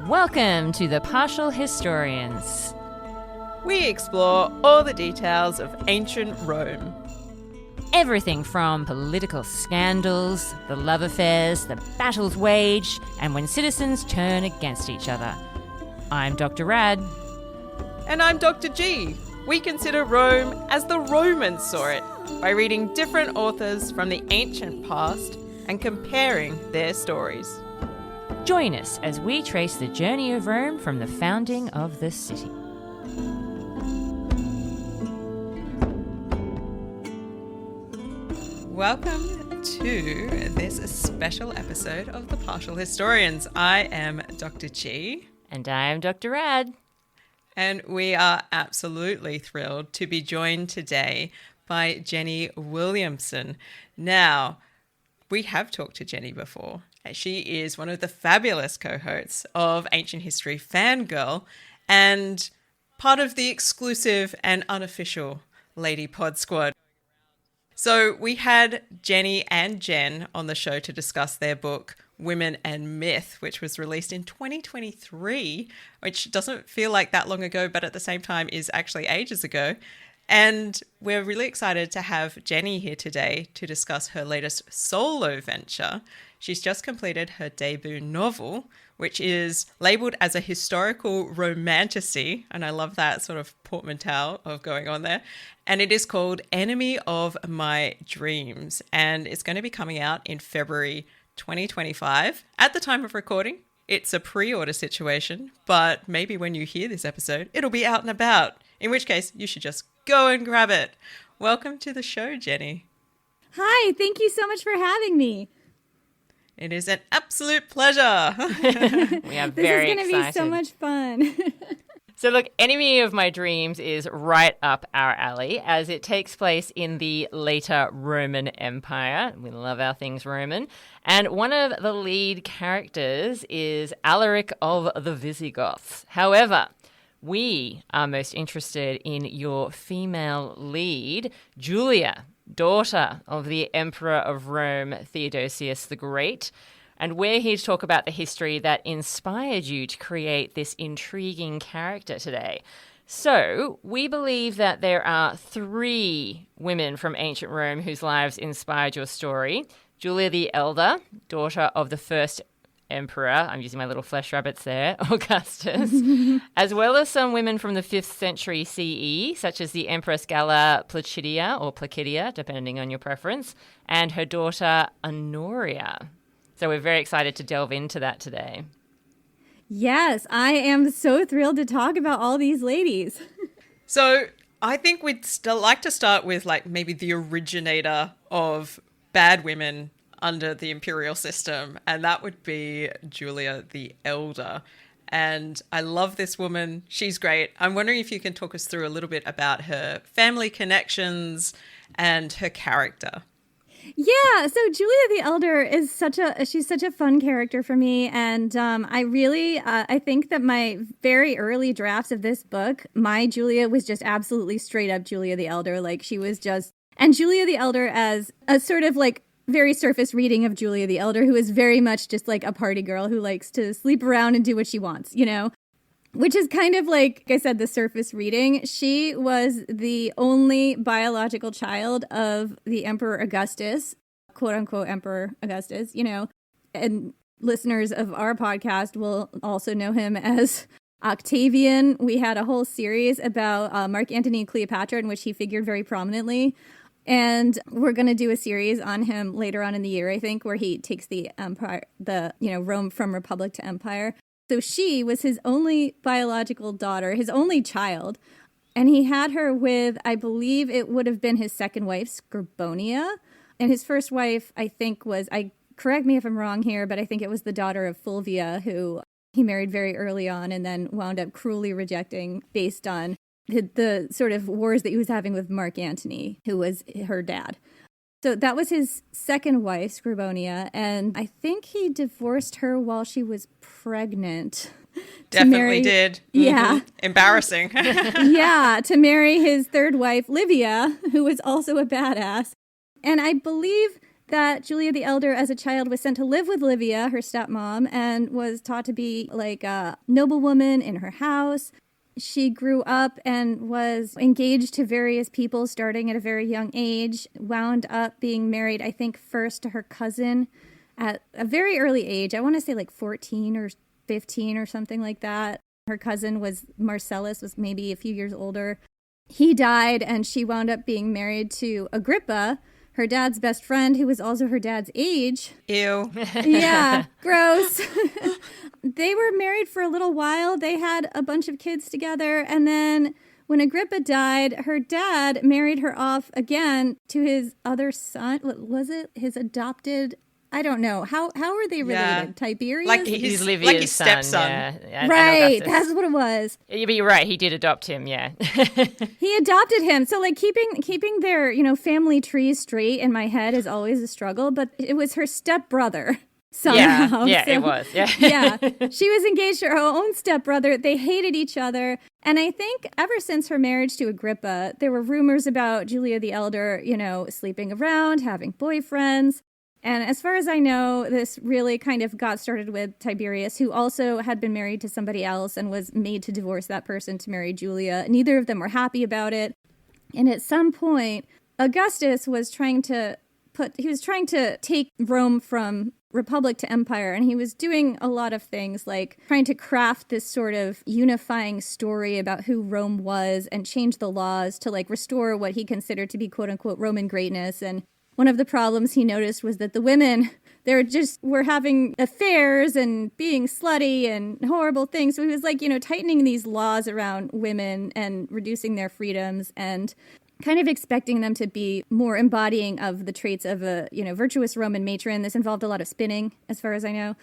Welcome to the Partial Historians. We explore all the details of ancient Rome. Everything from political scandals, the love affairs, the battles waged, and when citizens turn against each other. I'm Dr. Rad. And I'm Dr. G. We consider Rome as the Romans saw it, by reading different authors from the ancient past and comparing their stories. Join us as we trace the journey of Rome from the founding of the city. Welcome to this special episode of the Partial Historians. I am Dr. G. And I am Dr. Rad. And we are absolutely thrilled to be joined today by Jenny Williamson. Now, we have talked to Jenny before. She is one of the fabulous co-hosts of Ancient History Fangirl and part of the exclusive and unofficial Lady Pod Squad. So we had Jenny and Jen on the show to discuss their book, Women and Myth, which was released in 2023, which doesn't feel like that long ago, but at the same time is actually ages ago. And we're really excited to have Jenny here today to discuss her latest solo venture. She's just completed her debut novel, which is labelled as a historical romantasy, and I love that sort of portmanteau of going on there. And it is called Enemy of My Dreams, and it's going to be coming out in February 2025. At the time of recording, it's a pre-order situation, but maybe when you hear this episode, it'll be out and about, in which case you should just go and grab it. Welcome to the show, Jenny. Hi, thank you so much for having me. It is an absolute pleasure. We are very excited. This is going to be so much fun. So look, Enemy of My Dreams is right up our alley as it takes place in the later Roman Empire. We love our things Roman. And one of the lead characters is Alaric of the Visigoths. However, we are most interested in your female lead, Julia, daughter of the Emperor of Rome, Theodosius the Great. And we're here to talk about the history that inspired you to create this intriguing character today. So we believe that there are three women from ancient Rome whose lives inspired your story. Julia the Elder, daughter of the first emperor, I'm using my little flesh rabbits there, Augustus, as well as some women from the 5th century CE, such as the Empress Galla Placidia, or Placidia, depending on your preference, and her daughter Honoria. So we're very excited to delve into that today. Yes, I am so thrilled to talk about all these ladies. So I think we'd still like to start with like maybe the originator of bad women under the imperial system, and that would be Julia the Elder. And I love this woman. She's great. I'm wondering if you can talk us through a little bit about her family connections and her character. Yeah, so Julia the Elder is she's such a fun character for me, and I think that my very early drafts of this book, my Julia was just absolutely straight up Julia the Elder, like she was just, and Julia the Elder as a sort of like very surface reading of Julia the Elder, who is very much just like a party girl who likes to sleep around and do what she wants, you know? Which is kind of like I said, the surface reading. She was the only biological child of the Emperor Augustus, quote unquote Emperor Augustus, you know, and listeners of our podcast will also know him as Octavian. We had a whole series about Mark Antony and Cleopatra in which he figured very prominently. And we're going to do a series on him later on in the year, I think, where he takes the empire, Rome from republic to empire. So she was his only biological daughter, his only child. And he had her with, I believe it would have been his second wife, Scribonia. And his first wife, I think, correct me if I'm wrong here, but I think it was the daughter of Fulvia, who he married very early on and then wound up cruelly rejecting based on the sort of wars that he was having with Mark Antony, who was her dad. So that was his second wife, Scribonia, and I think he divorced her while she was pregnant. Definitely did. Yeah. Embarrassing. Yeah, to marry his third wife, Livia, who was also a badass. And I believe that Julia the Elder, as a child, was sent to live with Livia, her stepmom, and was taught to be like a noblewoman in her house. She grew up and was engaged to various people starting at a very young age, wound up being married, I think, first to her cousin at a very early age. I want to say like 14 or 15 or something like that. Her cousin was Marcellus, was maybe a few years older. He died and she wound up being married to Agrippa, her dad's best friend, who was also her dad's age. Ew. Yeah, gross. They were married for a little while. They had a bunch of kids together. And then when Agrippa died, her dad married her off again to his other son. What was it? His adopted... I don't know. How are they related? Yeah. Tiberius? Like He's his, Livia's like his son, stepson. yeah. Right, Augustus. that's what it was. Yeah, but you're right. He did adopt him. Yeah. He adopted him. So like keeping their, family trees straight in my head is always a struggle, but it was her stepbrother somehow. Yeah, So, it was. Yeah. yeah. She was engaged to her own stepbrother. They hated each other. And I think ever since her marriage to Agrippa, there were rumors about Julia the Elder, sleeping around, having boyfriends. And as far as I know, this really kind of got started with Tiberius, who also had been married to somebody else and was made to divorce that person to marry Julia. Neither of them were happy about it. And at some point, Augustus was trying to take Rome from republic to empire, and he was doing a lot of things like trying to craft this sort of unifying story about who Rome was and change the laws to like restore what he considered to be quote unquote Roman greatness. And one of the problems he noticed was that the women, were having affairs and being slutty and horrible things. So he was like, tightening these laws around women and reducing their freedoms and kind of expecting them to be more embodying of the traits of a, virtuous Roman matron. This involved a lot of spinning, as far as I know.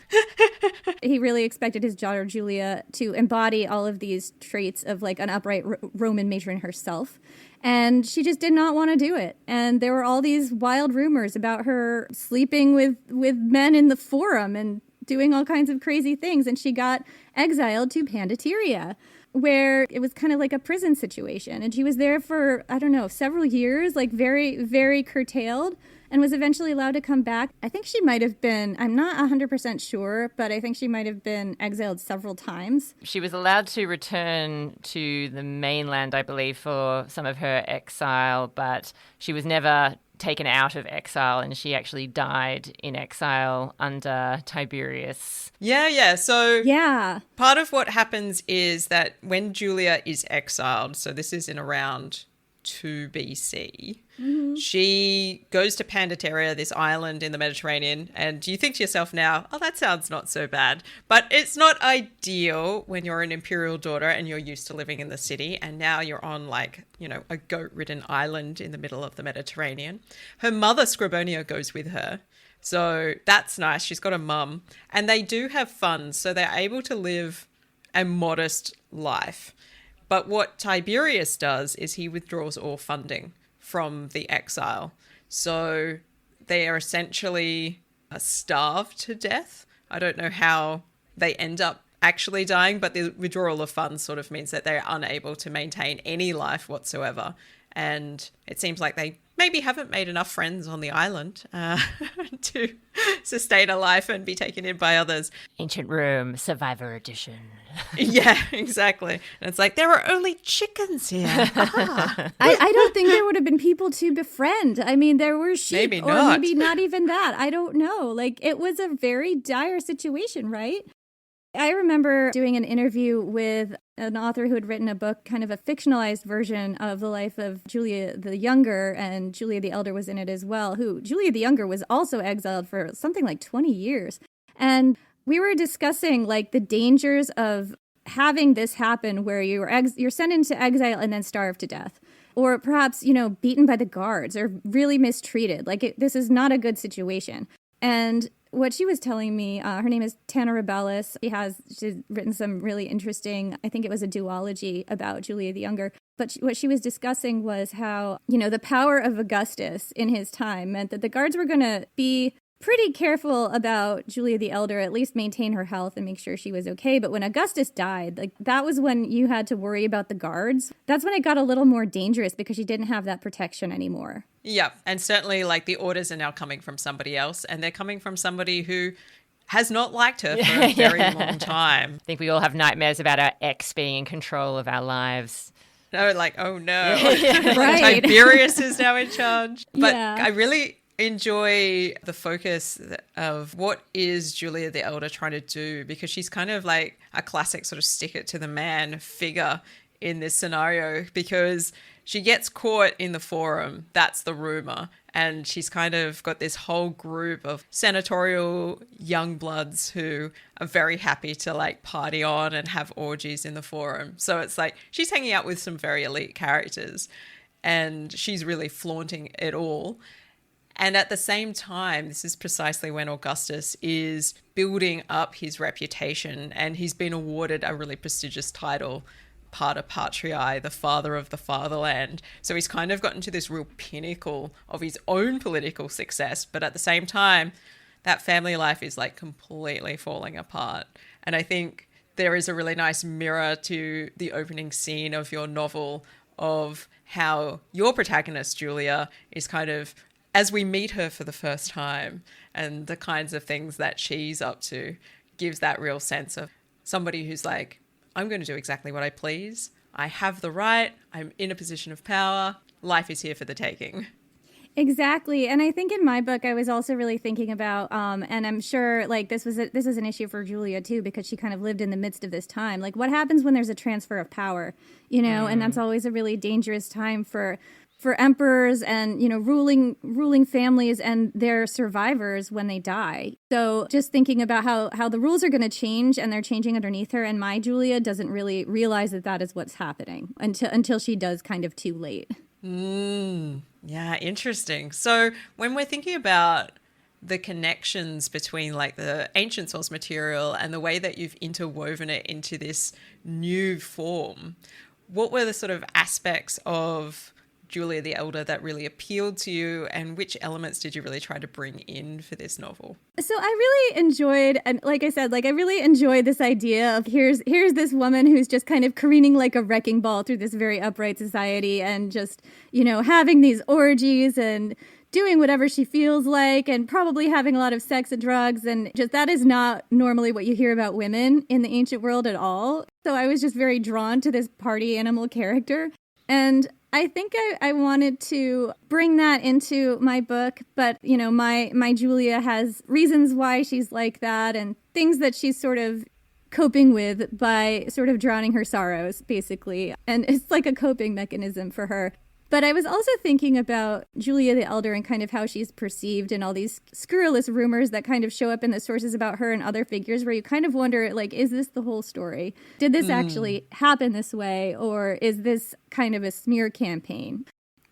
He really expected his daughter Julia to embody all of these traits of like an upright Roman matron herself. And she just did not want to do it. And there were all these wild rumors about her sleeping with men in the forum and doing all kinds of crazy things. And she got exiled to Pandateria, where it was kind of like a prison situation. And she was there for, I don't know, several years, like very, very curtailed, and was eventually allowed to come back. I think she might have been, I'm not 100% sure, but I think she might have been exiled several times. She was allowed to return to the mainland, I believe, for some of her exile, but she was never taken out of exile, and she actually died in exile under Tiberius. Yeah. So yeah, part of what happens is that when Julia is exiled, so this is in around 2 BC, she goes to Pandateria, this island in the Mediterranean, and you think to yourself now, oh, that sounds not so bad. But it's not ideal when you're an imperial daughter and you're used to living in the city, and now you're on a goat-ridden island in the middle of the Mediterranean. Her mother, Scribonia, goes with her. So that's nice. She's got a mum. And they do have fun, so they're able to live a modest life. But what Tiberius does is he withdraws all funding from the exile. So they are essentially starved to death. I don't know how they end up actually dying, but the withdrawal of funds sort of means that they're unable to maintain any life whatsoever. And it seems like they maybe haven't made enough friends on the island to sustain a life and be taken in by others. Ancient Rome, Survivor Edition. Yeah, exactly. And it's like, there are only chickens here. I don't think there would have been people to befriend. I mean, there were sheep, Maybe or not. maybe not even that. I don't know. Like, it was a very dire situation, right? I remember doing an interview with an author who had written a book, kind of a fictionalized version of the life of Julia the Younger, and Julia the Elder was in it as well, who Julia the Younger was also exiled for something like 20 years. And we were discussing like the dangers of having this happen where you're sent into exile and then starved to death. Or perhaps, beaten by the guards or really mistreated. Like, this is not a good situation. And what she was telling me, her name is Tana Rebellis. She's written some really interesting, I think it was a duology about Julia the Younger. But what she was discussing was how, the power of Augustus in his time meant that the guards were going to be pretty careful about Julia the Elder, at least maintain her health and make sure she was okay. But when Augustus died, that was when you had to worry about the guards. That's when it got a little more dangerous because she didn't have that protection anymore. Yeah, and certainly the orders are now coming from somebody else, and they're coming from somebody who has not liked her for a very long time. I think we all have nightmares about our ex being in control of our lives. No, oh no. Right. Tiberius is now in charge. But Yeah. I really enjoy the focus of what is Julia the Elder trying to do, because she's kind of like a classic sort of stick it to the man figure in this scenario, because she gets caught in the forum. That's the rumor. And she's kind of got this whole group of senatorial young bloods who are very happy to party on and have orgies in the forum. So it's she's hanging out with some very elite characters and she's really flaunting it all. And at the same time, this is precisely when Augustus is building up his reputation, and he's been awarded a really prestigious title, Pater Patriae, the father of the fatherland. So he's kind of gotten to this real pinnacle of his own political success. But at the same time, that family life is completely falling apart. And I think there is a really nice mirror to the opening scene of your novel of how your protagonist, Julia, is kind of, as we meet her for the first time and the kinds of things that she's up to, gives that real sense of somebody who's I'm going to do exactly what I please. I have the right. I'm in a position of power. Life is here for the taking. Exactly. And I think in my book, I was also really thinking about, and I'm sure this is an issue for Julia too, because she kind of lived in the midst of this time. What happens when there's a transfer of power, and that's always a really dangerous time for emperors and, ruling families and their survivors when they die. So just thinking about how the rules are going to change, and they're changing underneath her, and my Julia doesn't really realize that is what's happening until she does kind of too late. Yeah, interesting. So when we're thinking about the connections between the ancient source material and the way that you've interwoven it into this new form, what were the sort of aspects of Julia the Elder that really appealed to you, and which elements did you really try to bring in for this novel? So I really enjoyed, and like I said, I really enjoyed this idea of here's this woman who's just kind of careening like a wrecking ball through this very upright society, and just, having these orgies and doing whatever she feels like, and probably having a lot of sex and drugs, and just that is not normally what you hear about women in the ancient world at all. So I was just very drawn to this party animal character. And I think I wanted to bring that into my book, but, my Julia has reasons why she's like that, and things that she's sort of coping with by sort of drowning her sorrows, basically. And it's like a coping mechanism for her. But I was also thinking about Julia the Elder and kind of how she's perceived, and all these scurrilous rumors that kind of show up in the sources about her and other figures, where you kind of wonder, is this the whole story? Did this actually happen this way? Or is this kind of a smear campaign?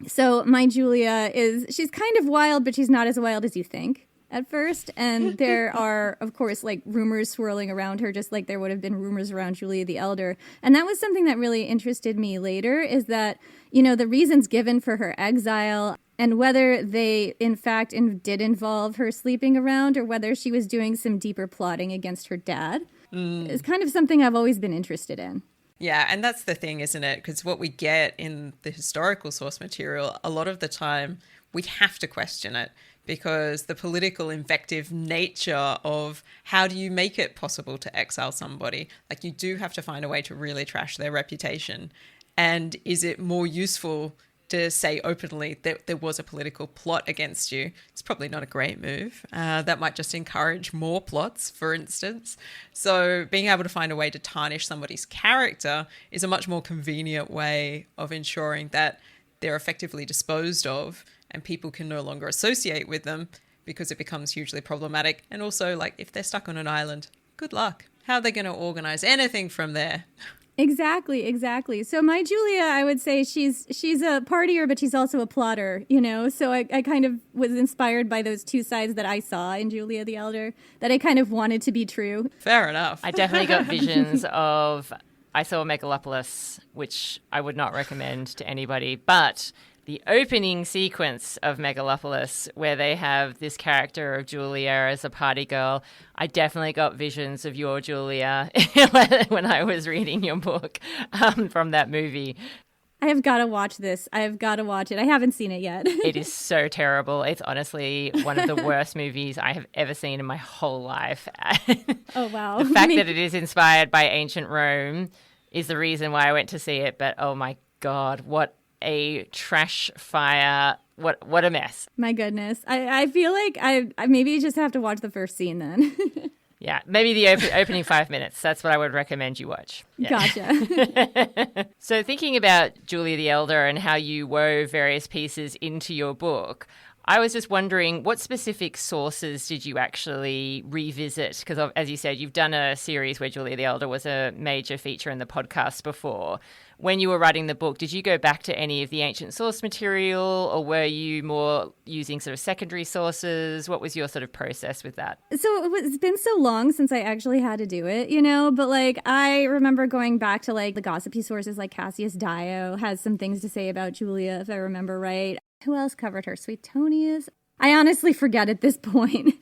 So my Julia she's kind of wild, but she's not as wild as you think at first. And there are, of course, rumors swirling around her, just like there would have been rumors around Julia the Elder. And that was something that really interested me later, is that, the reasons given for her exile, and whether they, in fact, did involve her sleeping around, or whether she was doing some deeper plotting against her dad, is kind of something I've always been interested in. Yeah, and that's the thing, isn't it? Because what we get in the historical source material, a lot of the time, we have to question it, because the political invective nature of how do you make it possible to exile somebody? You do have to find a way to really trash their reputation. And is it more useful to say openly that there was a political plot against you? It's probably not a great move. That might just encourage more plots, for instance. So being able to find a way to tarnish somebody's character is a much more convenient way of ensuring that they're effectively disposed of and people can no longer associate with them, because it becomes hugely problematic. And also, if they're stuck on an island, good luck. How are they going to organize anything from there? Exactly. So my Julia, I would say she's a partier, but she's also a plotter, you know? So I kind of was inspired by those two sides that I saw in Julia the Elder that I kind of wanted to be true. Fair enough. I definitely got visions of, I saw Megalopolis, which I would not recommend to anybody, but the opening sequence of Megalopolis, where they have this character of Julia as a party girl, I definitely got visions of your Julia when I was reading your book from that movie. I have got to watch this. I have got to watch it. I haven't seen it yet. It is so terrible. It's honestly one of the worst movies I have ever seen in my whole life. Oh, wow. The fact that it is inspired by ancient Rome is the reason why I went to see it. But oh my God, what a trash fire. What a mess. My goodness. I feel like I maybe just have to watch the first scene then. Yeah, maybe the opening 5 minutes. That's what I would recommend you watch. Yeah. Gotcha. So thinking about Julia the Elder and how you wove various pieces into your book, I was just wondering what specific sources did you actually revisit? Because as you said, you've done a series where Julia the Elder was a major feature in the podcast before. When you were writing the book, did you go back to any of the ancient source material, or were you more using sort of secondary sources? What was your sort of process with that? So it's been so long since I actually had to do it, you know, but like I remember going back to like the gossipy sources like Cassius Dio has some things to say about Julia, if I remember right. Who else covered her? Suetonius? I honestly forget at this point.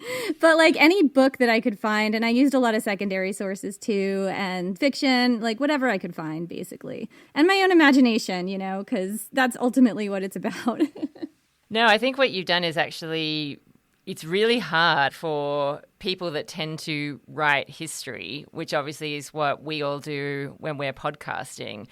But like any book that I could find, and I used a lot of secondary sources too, and fiction, like whatever I could find basically. And my own imagination, you know, because that's ultimately what it's about. No, I think what you've done is actually, it's really hard for people that tend to write history, which obviously is what we all do when we're podcasting.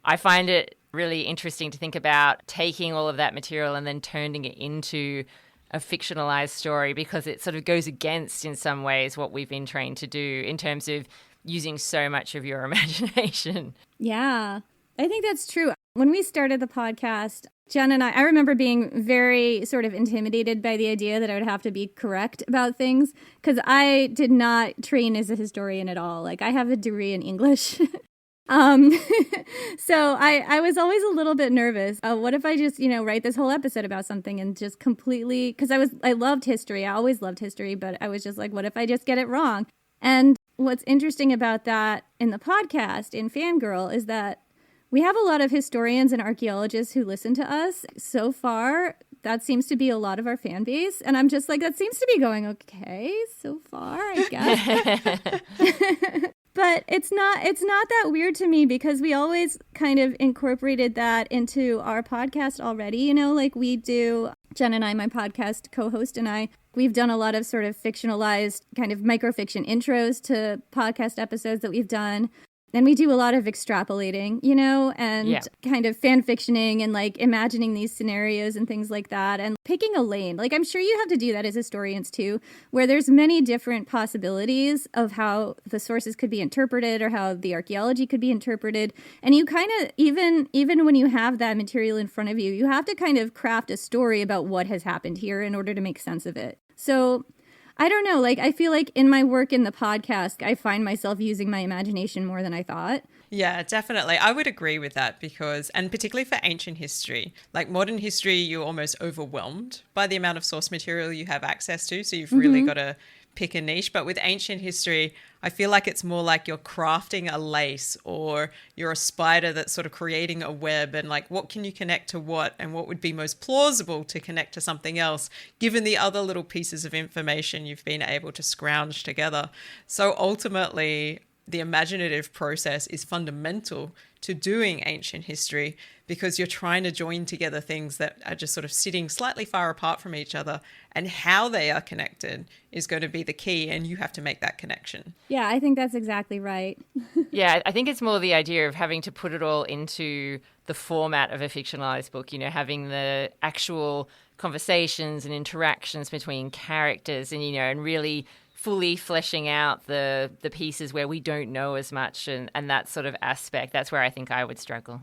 I find it really interesting to think about taking all of that material and then turning it into a fictionalized story, because it sort of goes against, in some ways, what we've been trained to do in terms of using so much of your imagination. Yeah, I think that's true. When we started the podcast, Jen and I remember being very sort of intimidated by the idea that I would have to be correct about things, because I did not train as a historian at all. Like I have a degree in English. So I was always a little bit nervous. What if I just, you know, write this whole episode about something and just completely, because I loved history. I always loved history, but I was just like, what if I just get it wrong? And what's interesting about that in the podcast, in Fangirl, is that we have a lot of historians and archaeologists who listen to us. So far, that seems to be a lot of our fan base. And I'm just like, that seems to be going okay so far, I guess. But it's not that weird to me, because we always kind of incorporated that into our podcast already. You know, like we do, Jen and I, my podcast co-host and I, we've done a lot of sort of fictionalized kind of microfiction intros to podcast episodes that we've done. And we do a lot of extrapolating, you know, and kind of fan fictioning and like imagining these scenarios and things like that, and picking a lane. Like I'm sure you have to do that as historians too, where there's many different possibilities of how the sources could be interpreted or how the archaeology could be interpreted. And you kind of, even when you have that material in front of you, you have to kind of craft a story about what has happened here in order to make sense of it. So I don't know, like I feel like in my work in the podcast, I find myself using my imagination more than I thought. Yeah, definitely. I would agree with that, because, and particularly for ancient history, like modern history, you're almost overwhelmed by the amount of source material you have access to. So you've really got to pick a niche. But with ancient history, I feel like it's more like you're crafting a lace, or you're a spider that's sort of creating a web, and like what can you connect to what, and what would be most plausible to connect to something else, given the other little pieces of information you've been able to scrounge together. So ultimately, the imaginative process is fundamental to doing ancient history, because you're trying to join together things that are just sort of sitting slightly far apart from each other, and how they are connected is going to be the key, and you have to make that connection. Yeah, I think that's exactly right. Yeah, I think it's more the idea of having to put it all into the format of a fictionalized book, you know, having the actual conversations and interactions between characters, and, you know, and really fully fleshing out the pieces where we don't know as much, and that sort of aspect. That's where I think I would struggle.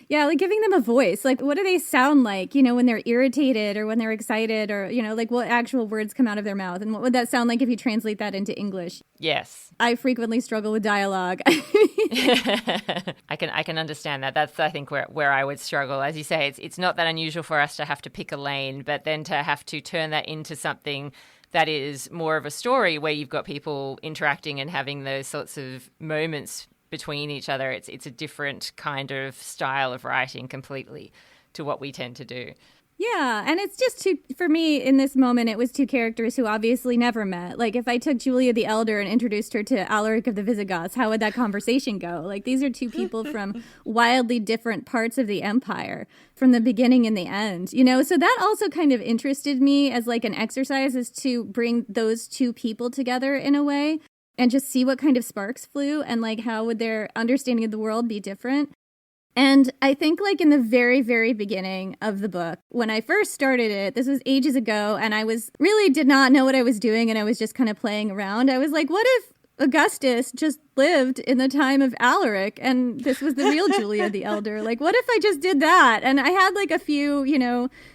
Yeah, like giving them a voice. Like, what do they sound like, when they're irritated or when they're excited, or, like what actual words come out of their mouth? And what would that sound like if you translate that into English? Yes. I frequently struggle with dialogue. I can understand that. That's, I think, where I would struggle. As you say, it's not that unusual for us to have to pick a lane, but then to have to turn that into something that is more of a story where you've got people interacting and having those sorts of moments between each other. It's a different kind of style of writing completely to what we tend to do. Yeah, and it's just for me, in this moment, it was two characters who obviously never met. Like, if I took Julia the Elder and introduced her to Alaric of the Visigoths, how would that conversation go? Like, these are two people from wildly different parts of the empire from the beginning and the end, So that also kind of interested me as, like, an exercise, is to bring those two people together in a way and just see what kind of sparks flew and, like, how would their understanding of the world be different. And I think, like, in the very, very beginning of the book, when I first started it, this was ages ago, and I really did not know what I was doing, and I was just kind of playing around. I was like, what if Augustus just lived in the time of Alaric, and this was the real Julia the Elder? Like, what if I just did that? And I had, like, a few,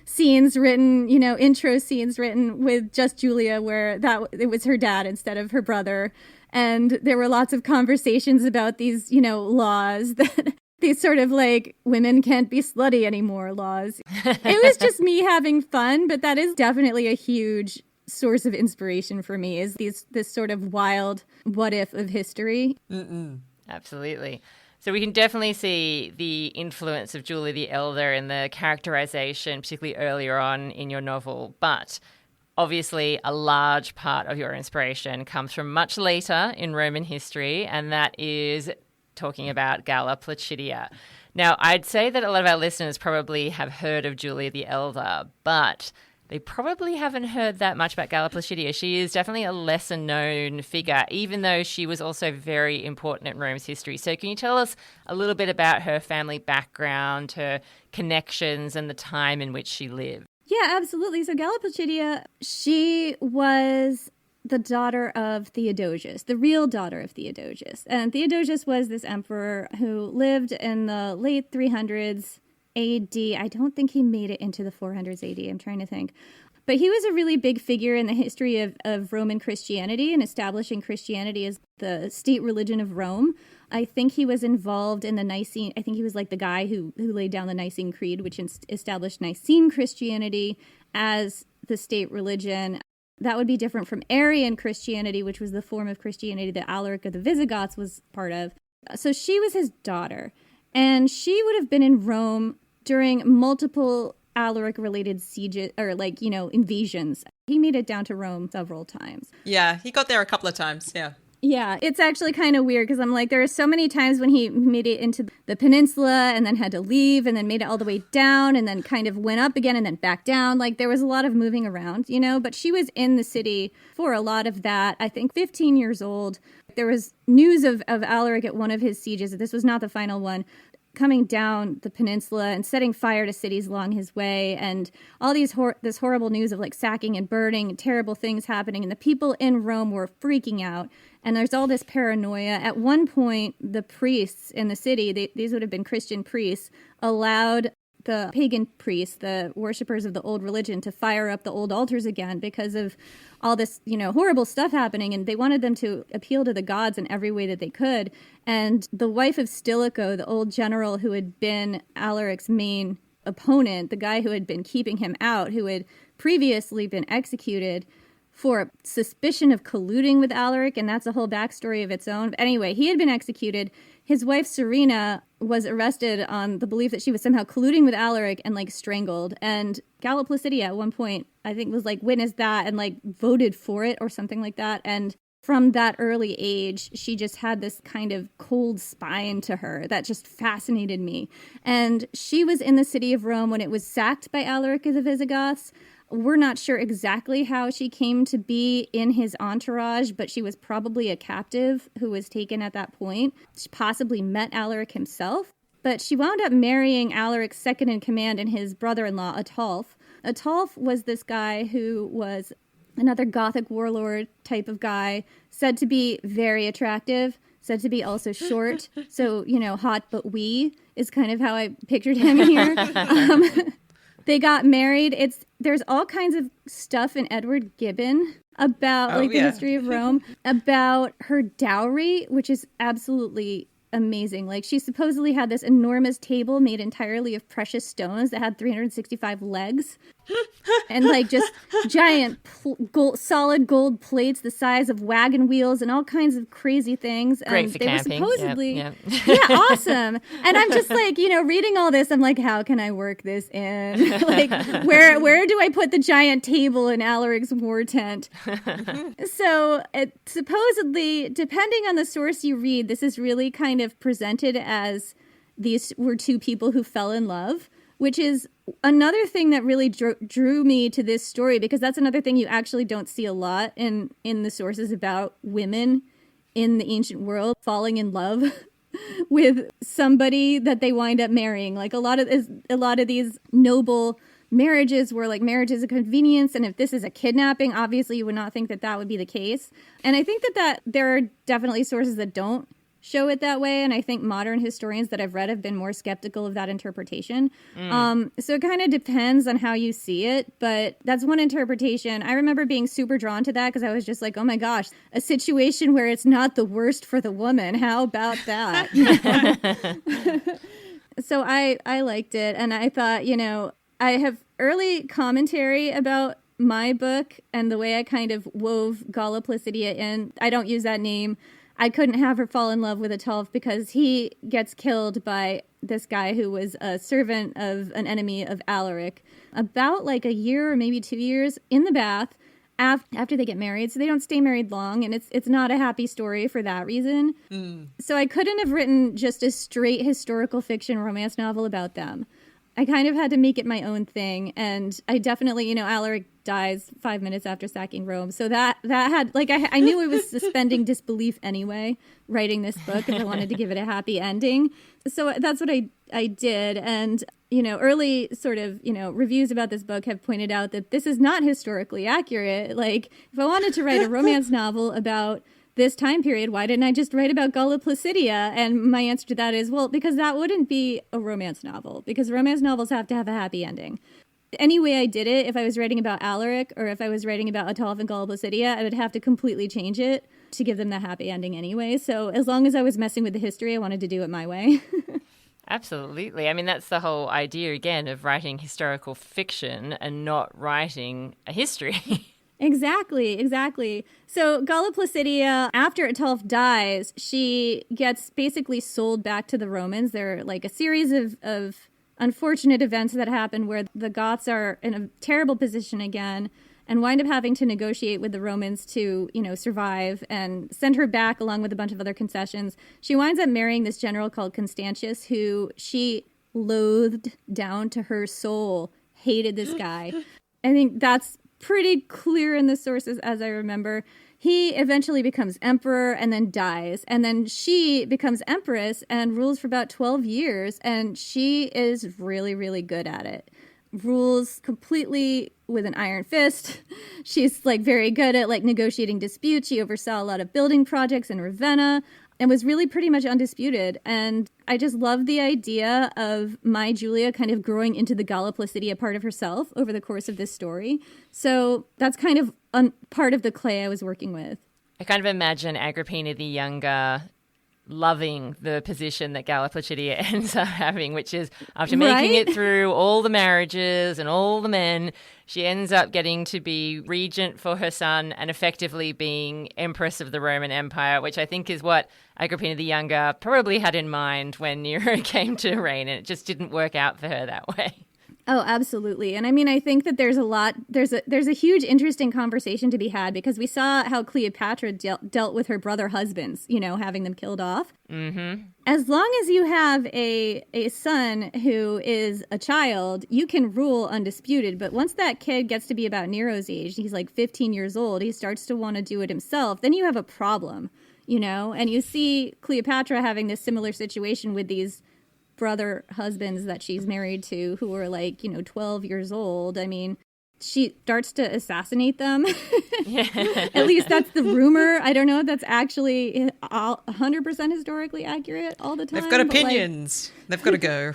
scenes written, intro scenes written with just Julia, where it was her dad instead of her brother. And there were lots of conversations about these, laws that... These sort of, like, women can't be slutty anymore laws. It was just me having fun, but that is definitely a huge source of inspiration for me, is this sort of wild what if of history. Absolutely. So we can definitely see the influence of Julia the Elder in the characterization, particularly earlier on in your novel. But obviously, a large part of your inspiration comes from much later in Roman history, and that is talking about Galla Placidia. Now, I'd say that a lot of our listeners probably have heard of Julia the Elder, but they probably haven't heard that much about Galla Placidia. She is definitely a lesser known figure, even though she was also very important in Rome's history. So can you tell us a little bit about her family background, her connections, and the time in which she lived? Yeah, absolutely. So Galla Placidia, she was the daughter of Theodosius, the real daughter of Theodosius. And Theodosius was this emperor who lived in the late 300s AD. I don't think he made it into the 400s AD. I'm trying to think. But he was a really big figure in the history of Roman Christianity and establishing Christianity as the state religion of Rome. I think he was involved in the Nicene. I think he was like the guy who laid down the Nicene Creed, which established Nicene Christianity as the state religion. That would be different from Arian Christianity, which was the form of Christianity that Alaric of the Visigoths was part of. So she was his daughter, and she would have been in Rome during multiple Alaric-related sieges, or invasions. He made it down to Rome several times. Yeah, he got there a couple of times, yeah. Yeah, it's actually kind of weird because I'm like, there are so many times when he made it into the peninsula and then had to leave and then made it all the way down and then kind of went up again and then back down. Like, there was a lot of moving around, but she was in the city for a lot of that. I think 15 years old. There was news of Alaric at one of his sieges. This was not the final one, coming down the peninsula and setting fire to cities along his way, and all these this horrible news of, like, sacking and burning and terrible things happening, and the people in Rome were freaking out, and there's all this paranoia. At one point, the priests in the city, these would have been Christian priests, allowed the pagan priests, the worshippers of the old religion, to fire up the old altars again because of all this, horrible stuff happening. And they wanted them to appeal to the gods in every way that they could. And the wife of Stilicho, the old general who had been Alaric's main opponent, the guy who had been keeping him out, who had previously been executed for suspicion of colluding with Alaric, and that's a whole backstory of its own. But anyway, he had been executed. His wife, Serena, was arrested on the belief that she was somehow colluding with Alaric and, like, strangled. And Galla Placidia at one point, I think, was, like, witnessed that and, like, voted for it or something like that. And from that early age, she just had this kind of cold spine to her that just fascinated me. And she was in the city of Rome when it was sacked by Alaric of the Visigoths. We're not sure exactly how she came to be in his entourage, but she was probably a captive who was taken at that point. She possibly met Alaric himself, but she wound up marrying Alaric's second in command and his brother-in-law, Ataulf. Ataulf was this guy who was another Gothic warlord type of guy, said to be very attractive. said to be also short. So, hot but wee is kind of how I pictured him here. They got married. There's all kinds of stuff in Edward Gibbon about the history of Rome, about her dowry, which is absolutely amazing. Like, she supposedly had this enormous table made entirely of precious stones that had 365 legs and just giant solid gold plates the size of wagon wheels and all kinds of crazy things. Great and for they camping. were supposedly Yep. awesome. And I'm just reading all this, I'm like, how can I work this in? Where do I put the giant table in Alaric's war tent? So supposedly, depending on the source you read, this is really kind of presented as these were two people who fell in love, which is another thing that really drew me to this story, because that's another thing you actually don't see a lot in the sources about women in the ancient world falling in love with somebody that they wind up marrying. Like, a lot of these noble marriages were marriages of convenience, and if this is a kidnapping, obviously you would not think that would be the case. And I think that there are definitely sources that don't show it that way, and I think modern historians that I've read have been more skeptical of that interpretation. So it kind of depends on how you see it, but that's one interpretation. I remember being super drawn to that because I was just like, oh my gosh, a situation where it's not the worst for the woman. How about that? So I liked it, and I thought, I have early commentary about my book and the way I kind of wove Galla Placidia in. I don't use that name. I couldn't have her fall in love with Ataulf because he gets killed by this guy who was a servant of an enemy of Alaric about a year or maybe 2 years in the bath after they get married. So they don't stay married long, and it's not a happy story for that reason. So I couldn't have written just a straight historical fiction romance novel about them. I kind of had to make it my own thing, and I definitely, Alaric dies 5 minutes after sacking Rome, so that had, I knew I was suspending disbelief anyway, writing this book, if I wanted to give it a happy ending. So that's what I did, and, early sort of, reviews about this book have pointed out that this is not historically accurate. Like, if I wanted to write a romance novel about this time period, why didn't I just write about Galla Placidia? And my answer to that is, well, because that wouldn't be a romance novel, because romance novels have to have a happy ending. Any way I did it, if I was writing about Alaric or if I was writing about Ataulf and Galla Placidia, I would have to completely change it to give them the happy ending anyway. So as long as I was messing with the history, I wanted to do it my way. Absolutely. I mean, that's the whole idea, again, of writing historical fiction and not writing a history. Exactly. So Galla Placidia, after Ataulf dies, she gets basically sold back to the Romans. There are a series of unfortunate events that happen where the Goths are in a terrible position again and wind up having to negotiate with the Romans to, survive, and send her back along with a bunch of other concessions. She winds up marrying this general called Constantius, who she loathed down to her soul, hated this guy. I think that's pretty clear in the sources as I remember. He eventually becomes emperor and then dies. And then she becomes empress and rules for about 12 years. And she is really, really good at it. Rules completely with an iron fist. She's very good at negotiating disputes. She oversaw a lot of building projects in Ravenna and was really pretty much undisputed. And I just love the idea of my Julia kind of growing into the Galla Placidia part of herself over the course of this story. So that's kind of part of the clay I was working with. I kind of imagine Agrippina the Younger loving the position that Galla Placidia ends up having, which is after making it through all the marriages and all the men, she ends up getting to be regent for her son and effectively being empress of the Roman Empire, which I think is what Agrippina the Younger probably had in mind when Nero came to reign, and it just didn't work out for her that way. Oh, absolutely. And I mean, I think that there's a huge interesting conversation to be had, because we saw how Cleopatra dealt with her brother husbands, having them killed off. Mm-hmm. As long as you have a son who is a child, you can rule undisputed. But once that kid gets to be about Nero's age, he's 15 years old, he starts to want to do it himself, then you have a problem, And you see Cleopatra having this similar situation with these brother husbands that she's married to who are 12 years old. I mean, she starts to assassinate them. At least that's the rumor. I don't know if that's actually 100% historically accurate all the time. They've got opinions. They've got to go.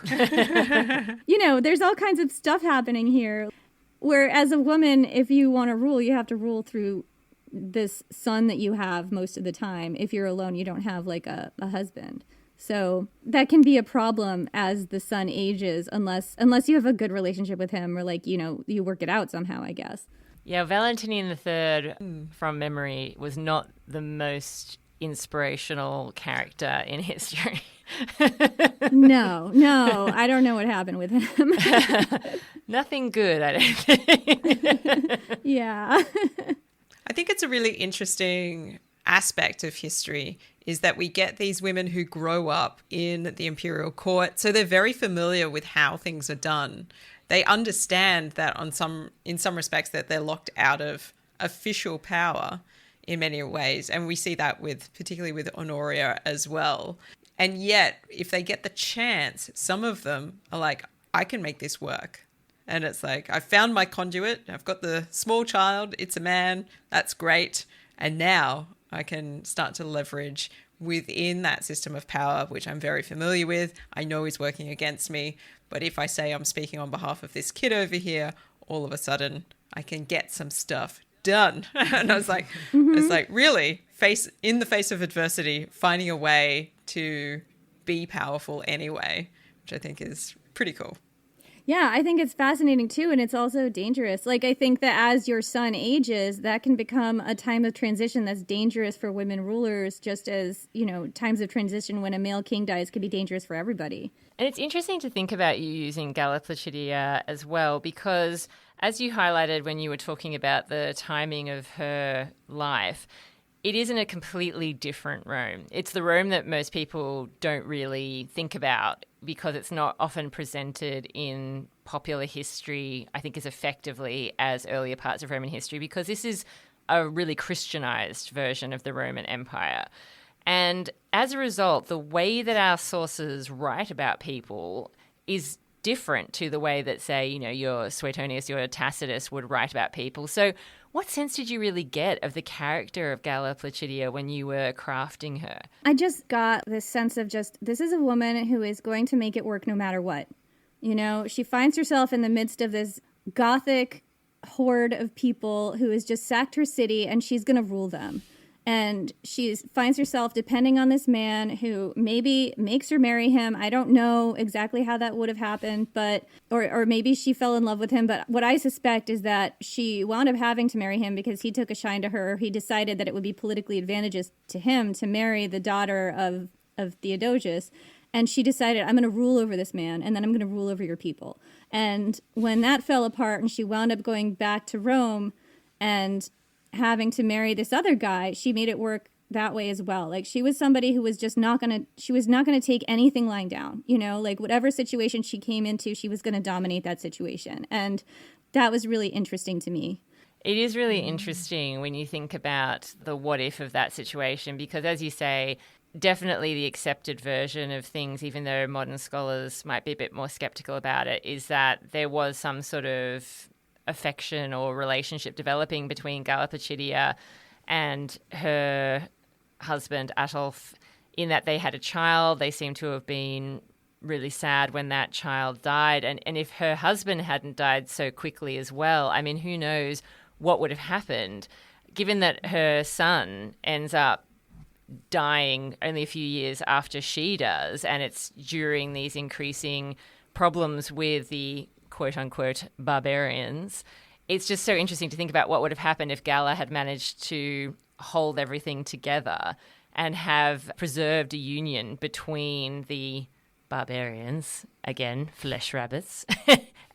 There's all kinds of stuff happening here. Where as a woman, if you want to rule, you have to rule through this son that you have most of the time. If you're alone, you don't have like a husband. So that can be a problem as the son ages, unless you have a good relationship with him or you work it out somehow, I guess. Yeah, Valentinian III, from memory, was not the most inspirational character in history. No, I don't know what happened with him. Nothing good, I don't think. Yeah. I think it's a really interesting aspect of history is that we get these women who grow up in the imperial court, so they're very familiar with how things are done. They understand that in some respects that they're locked out of official power in many ways, and we see that particularly with Honoria as well. And yet, if they get the chance, some of them are like, I can make this work. And it's like, I found my conduit. I've got the small child. It's a man. That's great. And now I can start to leverage within that system of power, which I'm very familiar with. I know is working against me. But if I say I'm speaking on behalf of this kid over here, all of a sudden I can get some stuff done. And I was like, it's like, really, in the face of adversity, finding a way to be powerful anyway, which I think is pretty cool. Yeah, I think it's fascinating too, and it's also dangerous. Like, I think that as your son ages, that can become a time of transition that's dangerous for women rulers, just as, times of transition when a male king dies could be dangerous for everybody. And it's interesting to think about you using Galla Placidia as well, because as you highlighted when you were talking about the timing of her life, it isn't a completely different Rome. It's the Rome that most people don't really think about because it's not often presented in popular history, I think, as effectively as earlier parts of Roman history, because this is a really Christianized version of the Roman Empire. And as a result, the way that our sources write about people is different to the way that, say, your Suetonius, your Tacitus would write about people. So what sense did you really get of the character of Galla Placidia when you were crafting her? I just got this sense of this is a woman who is going to make it work no matter what. She finds herself in the midst of this Gothic horde of people who has just sacked her city, and she's going to rule them. And she finds herself depending on this man who maybe makes her marry him. I don't know exactly how that would have happened, but or maybe she fell in love with him. But what I suspect is that she wound up having to marry him because he took a shine to her. He decided that it would be politically advantageous to him to marry the daughter of Theodosius. And she decided, I'm going to rule over this man, and then I'm going to rule over your people. And when that fell apart and she wound up going back to Rome and having to marry this other guy, she made it work that way as well. Like, she was somebody who was just not going to take anything lying down, like whatever situation she came into, she was going to dominate that situation. And that was really interesting to me. It is really interesting when you think about the what if of that situation, because as you say, definitely the accepted version of things, even though modern scholars might be a bit more skeptical about it, is that there was some sort of affection or relationship developing between Galla Placidia and her husband Ataulf, in that they had a child. They seem to have been really sad when that child died. And if her husband hadn't died so quickly as well, I mean, who knows what would have happened, given that her son ends up dying only a few years after she does, and it's during these increasing problems with the quote-unquote barbarians. It's just so interesting to think about what would have happened if Galla had managed to hold everything together and have preserved a union between the barbarians, again, flesh rabbits,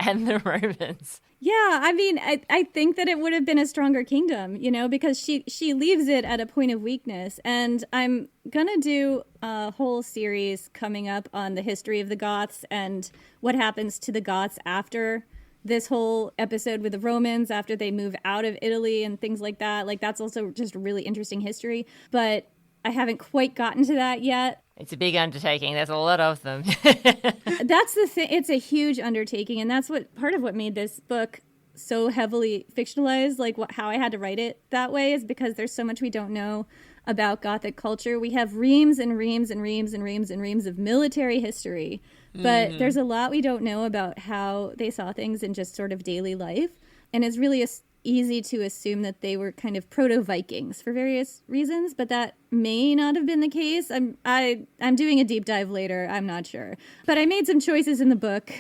and the Romans. Yeah, I mean, I think that it would have been a stronger kingdom, because she leaves it at a point of weakness. And I'm going to do a whole series coming up on the history of the Goths and what happens to the Goths after this whole episode with the Romans, after they move out of Italy and things like that. Like, that's also just really interesting history. But I haven't quite gotten to that yet. It's a big undertaking. There's a lot of them. That's the thing. It's a huge undertaking. And that's part of what made this book so heavily fictionalized, like how I had to write it that way is because there's so much we don't know about Gothic culture. We have reams and reams and reams and reams and reams of military history, but there's a lot we don't know about how they saw things in just sort of daily life. And it's really easy to assume that they were kind of proto-Vikings for various reasons, but that may not have been the case. I'm doing a deep dive later. I'm not sure. But I made some choices in the book,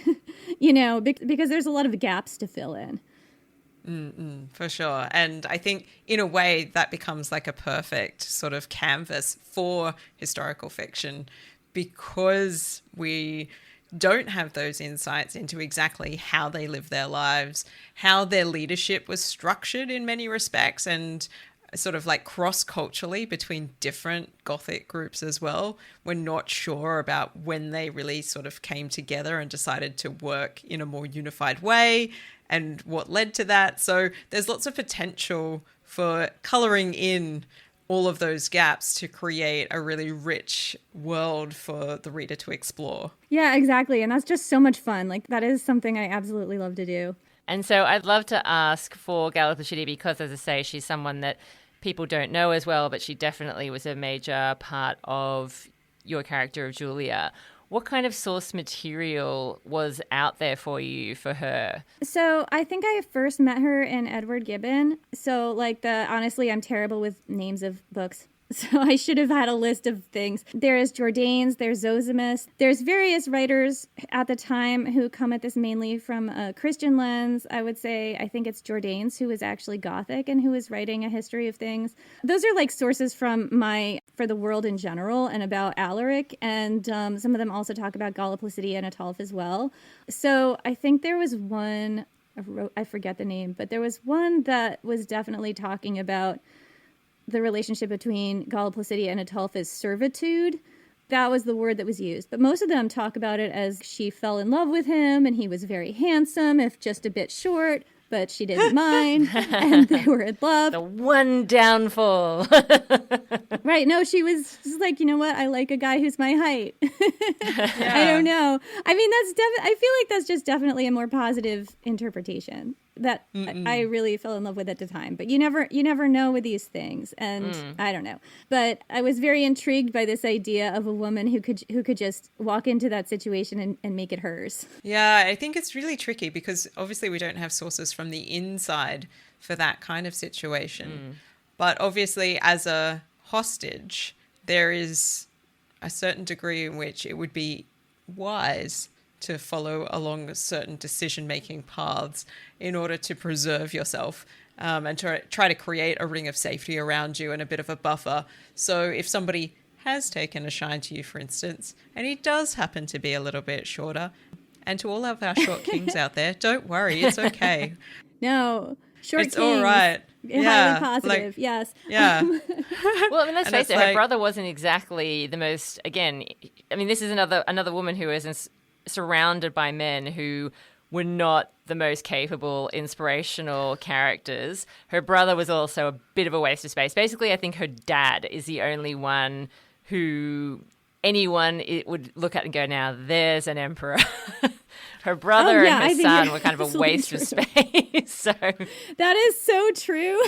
because there's a lot of gaps to fill in. For sure. And I think in a way that becomes like a perfect sort of canvas for historical fiction because we don't have those insights into exactly how they live their lives, how their leadership was structured in many respects, and sort of like cross-culturally between different Gothic groups as well. We're not sure about when they really sort of came together and decided to work in a more unified way and what led to that. So there's lots of potential for colouring in all of those gaps to create a really rich world for the reader to explore. Yeah, exactly. And that's just so much fun. Like, that is something I absolutely love to do. And so I'd love to ask for Galla Placidia because, as I say, she's someone that people don't know as well, but she definitely was a major part of your character of Julia. What kind of source material was out there for you for her? So I think I first met her in Edward Gibbon. So honestly, I'm terrible with names of books. So I should have had a list of things. There's Jordanes, there's Zosimus. There's various writers at the time who come at this mainly from a Christian lens. I would say, I think it's Jordanes who was actually Gothic and who was writing a history of things. Those are like sources for the world in general and about Alaric. And some of them also talk about Galla Placidia and Ataulf as well. So I think there was one, I forget the name, but there was one that was definitely talking about the relationship between Galla Placidia and Ataulf is servitude. That was the word that was used. But most of them talk about it as she fell in love with him and he was very handsome, if just a bit short, but she didn't mind and they were in love. The one downfall. Right. No, she was just like, you know what? I like a guy who's my height. Yeah. I don't know. I mean, I feel like that's just definitely a more positive interpretation that I really fell in love with at the time. But you never know with these things. And I don't know. But I was very intrigued by this idea of a woman who could just walk into that situation and make it hers. Yeah, I think it's really tricky because obviously we don't have sources from the inside for that kind of situation. But obviously as a hostage, there is a certain degree in which it would be wise to follow along certain decision-making paths in order to preserve yourself and to try to create a ring of safety around you and a bit of a buffer. So if somebody has taken a shine to you, for instance, and he does happen to be a little bit shorter, and to all of our short kings out there, don't worry, it's okay. No, short it's kings. all right. Highly positive, yes. Yeah. Well, I mean, let's face it, her brother wasn't exactly the most, again, I mean, this is another woman who is surrounded by men who were not the most capable, inspirational characters. Her brother was also a bit of a waste of space. Basically, I think her dad is the only one who anyone would look at and go, now there's an emperor. Her brother and her son were kind of a waste of space. So that is so true.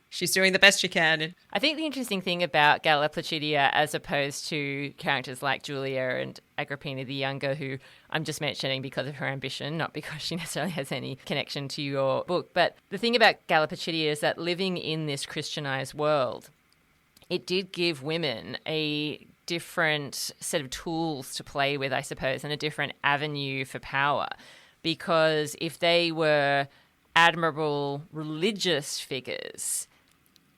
She's doing the best she can. I think the interesting thing about Galla Placidia, as opposed to characters like Julia and Agrippina the Younger, who I'm just mentioning because of her ambition, not because she necessarily has any connection to your book. But the thing about Galla Placidia is that living in this Christianized world, it did give women a different set of tools to play with, I suppose, and a different avenue for power. Because if they were admirable religious figures,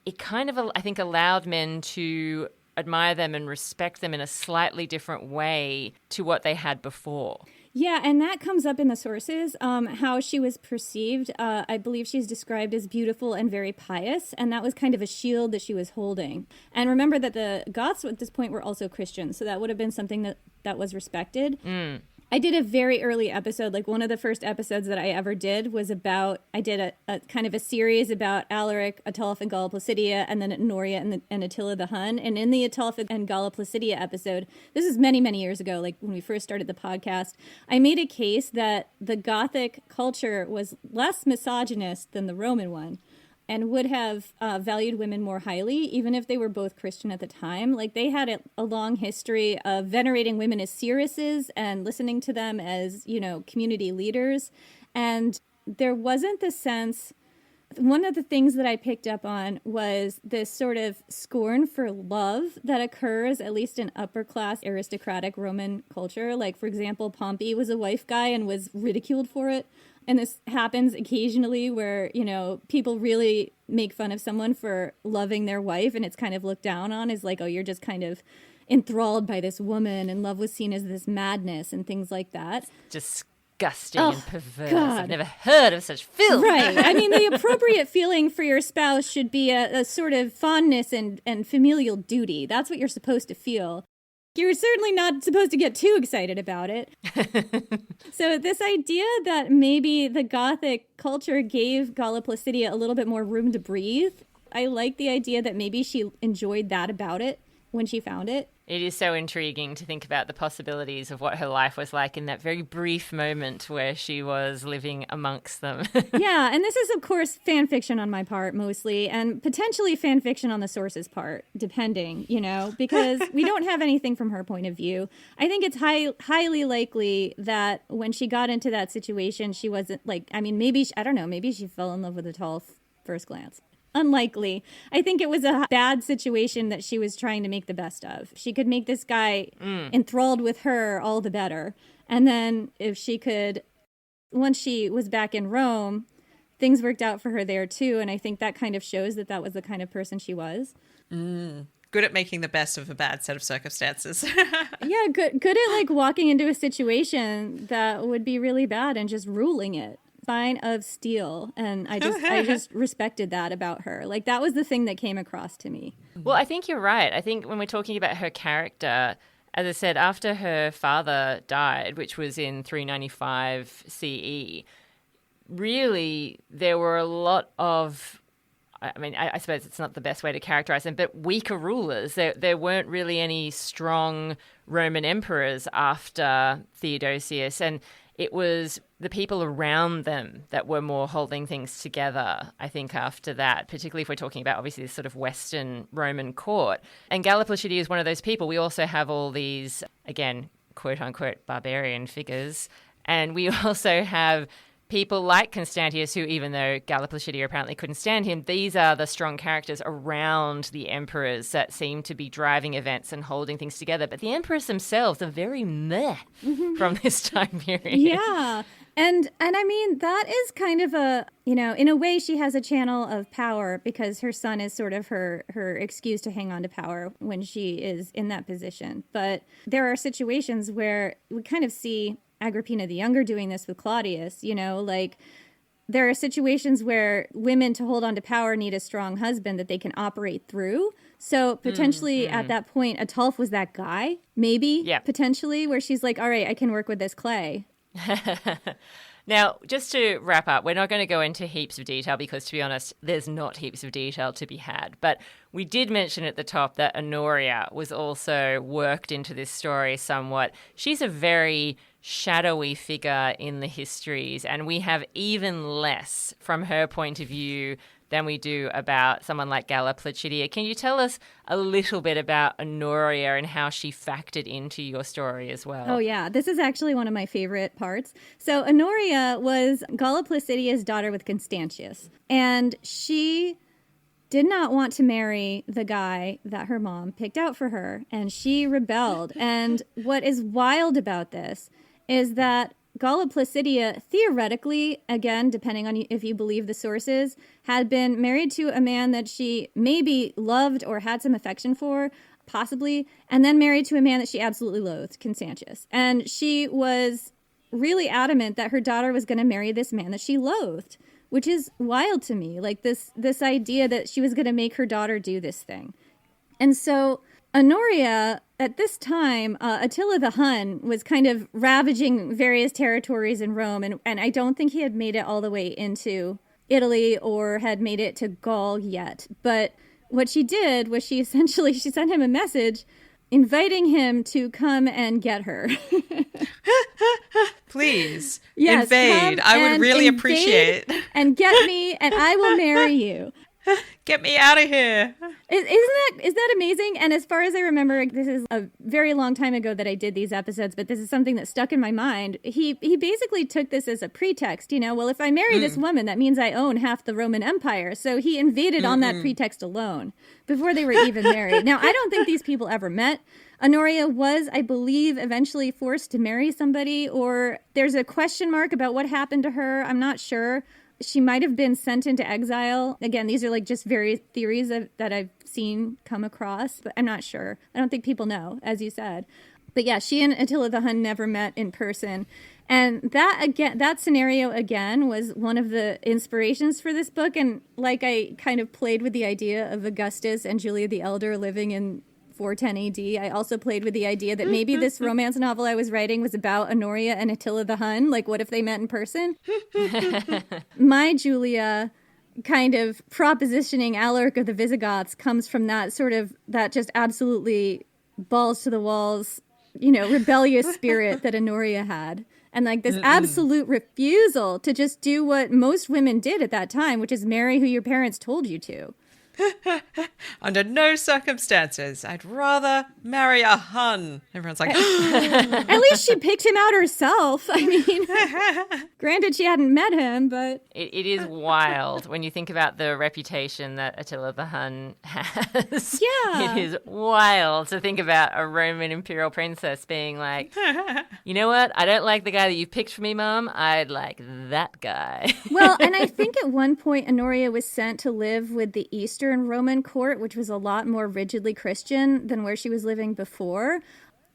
it kind of, I think, allowed men to admire them and respect them in a slightly different way to what they had before. Yeah, and that comes up in the sources, how she was perceived. I believe she's described as beautiful and very pious, and that was kind of a shield that she was holding. And remember that the Goths at this point were also Christians, so that would have been something that was respected. I did a very early episode, like one of the first episodes that I ever did was about, I did a kind of a series about Alaric, Ataulf, and Galla Placidia, and then Honoria and Attila the Hun. And in the Ataulf and Galla Placidia episode, this is many, many years ago, like when we first started the podcast, I made a case that the Gothic culture was less misogynist than the Roman one, and would have valued women more highly, even if they were both Christian at the time. Like, they had a long history of venerating women as seeresses and listening to them as, you know, community leaders. And there wasn't the sense... One of the things that I picked up on was this sort of scorn for love that occurs, at least in upper-class aristocratic Roman culture. Like, for example, Pompey was a wife guy and was ridiculed for it. And this happens occasionally where, you know, people really make fun of someone for loving their wife, and it's kind of looked down on as like, oh, you're just kind of enthralled by this woman, and love was seen as this madness and things like that. Disgusting and perverse. God. I've never heard of such filth. Right. I mean, the appropriate feeling for your spouse should be a sort of fondness and familial duty. That's what you're supposed to feel. You're certainly not supposed to get too excited about it. So this idea that maybe the Gothic culture gave Galla Placidia a little bit more room to breathe, I like the idea that maybe she enjoyed that about it when she found it. It is so intriguing to think about the possibilities of what her life was like in that very brief moment where she was living amongst them. Yeah, and this is, of course, fan fiction on my part mostly, and potentially fan fiction on the source's part, depending, you know, because we don't have anything from her point of view. I think it's highly likely that when she got into that situation, she wasn't like, I mean, maybe, I don't know, maybe she fell in love with Ataulf first glance. Unlikely. I think it was a bad situation that she was trying to make the best of. She could make this guy enthralled with her, all the better. And then if she could, once she was back in Rome, things worked out for her there too. And I think that kind of shows that that was the kind of person she was. Good at making the best of a bad set of circumstances. Yeah, good at like walking into a situation that would be really bad and just ruling it. Spine of steel, and I just respected that about her. Like, that was the thing that came across to me. Well, I think you're right. I think when we're talking about her character, as I said, after her father died, which was in 395 CE, really there were a lot of, I mean, I suppose it's not the best way to characterize them, but weaker rulers. There weren't really any strong Roman emperors after Theodosius, and it was the people around them that were more holding things together, I think, after that, particularly if we're talking about, obviously, this sort of Western Roman court. And Galla Placidia is one of those people. We also have all these, again, quote-unquote, barbarian figures. And we also have people like Constantius, who, even though Galla Placidia apparently couldn't stand him, these are the strong characters around the emperors that seem to be driving events and holding things together. But the emperors themselves are very meh from this time period. Yeah. And I mean, that is kind of a, you know, in a way she has a channel of power because her son is sort of her excuse to hang on to power when she is in that position. But there are situations where we kind of see Agrippina the Younger doing this with Claudius, you know, like there are situations where women to hold on to power need a strong husband that they can operate through. So potentially at that point, Ataulf was that guy, maybe, potentially, where she's like, all right, I can work with this clay. Now, just to wrap up, we're not going to go into heaps of detail because, to be honest, there's not heaps of detail to be had. But we did mention at the top that Honoria was also worked into this story somewhat. She's a very shadowy figure in the histories, and we have even less from her point of view than we do about someone like Galla Placidia. Can you tell us a little bit about Honoria and how she factored into your story as well? Oh, yeah. This is actually one of my favorite parts. So Honoria was Galla Placidia's daughter with Constantius, and she did not want to marry the guy that her mom picked out for her, and she rebelled. And what is wild about this is that Galla Placidia, theoretically, again, depending on if you believe the sources, had been married to a man that she maybe loved or had some affection for, possibly, and then married to a man that she absolutely loathed, Constantius. And she was really adamant that her daughter was going to marry this man that she loathed, which is wild to me. Like this idea that she was going to make her daughter do this thing. And so Honoria, at this time, Attila the Hun was kind of ravaging various territories in Rome, and I don't think he had made it all the way into Italy or had made it to Gaul yet. But what she did was she sent him a message inviting him to come and get her. Please, yes, invade. I would really appreciate it. And get me, and I will marry you. Get me out of here. Isn't that amazing? And as far as I remember, this is a very long time ago that I did these episodes, but this is something that stuck in my mind. He basically took this as a pretext, well, if I marry this woman, that means I own half the Roman Empire. So he invaded on that pretext alone before they were even married. Now, I don't think these people ever met. Honoria was, I believe, eventually forced to marry somebody, or there's a question mark about what happened to her. I'm not sure. She might have been sent into exile. Again, these are like just various theories that I've seen come across, but I'm not sure. I don't think people know, as you said. But yeah, she and Attila the Hun never met in person. And that scenario again was one of the inspirations for this book. And like I kind of played with the idea of Augustus and Julia the Elder living in 410 AD. I also played with the idea that maybe this romance novel I was writing was about Honoria and Attila the Hun. Like, what if they met in person? My Julia kind of propositioning Alaric of the Visigoths comes from that just absolutely balls to the walls, rebellious spirit that Honoria had. And like this absolute refusal to just do what most women did at that time, which is marry who your parents told you to. Under no circumstances. I'd rather marry a Hun. Everyone's like, at least she picked him out herself. I mean, granted, she hadn't met him, but it is wild when you think about the reputation that Attila the Hun has. Yeah. It is wild to think about a Roman imperial princess being like, you know what? I don't like the guy that you picked for me, Mom. I'd like that guy. Well, and I think at one point Honoria was sent to live with the Eastern Roman court, which was a lot more rigidly Christian than where she was living before.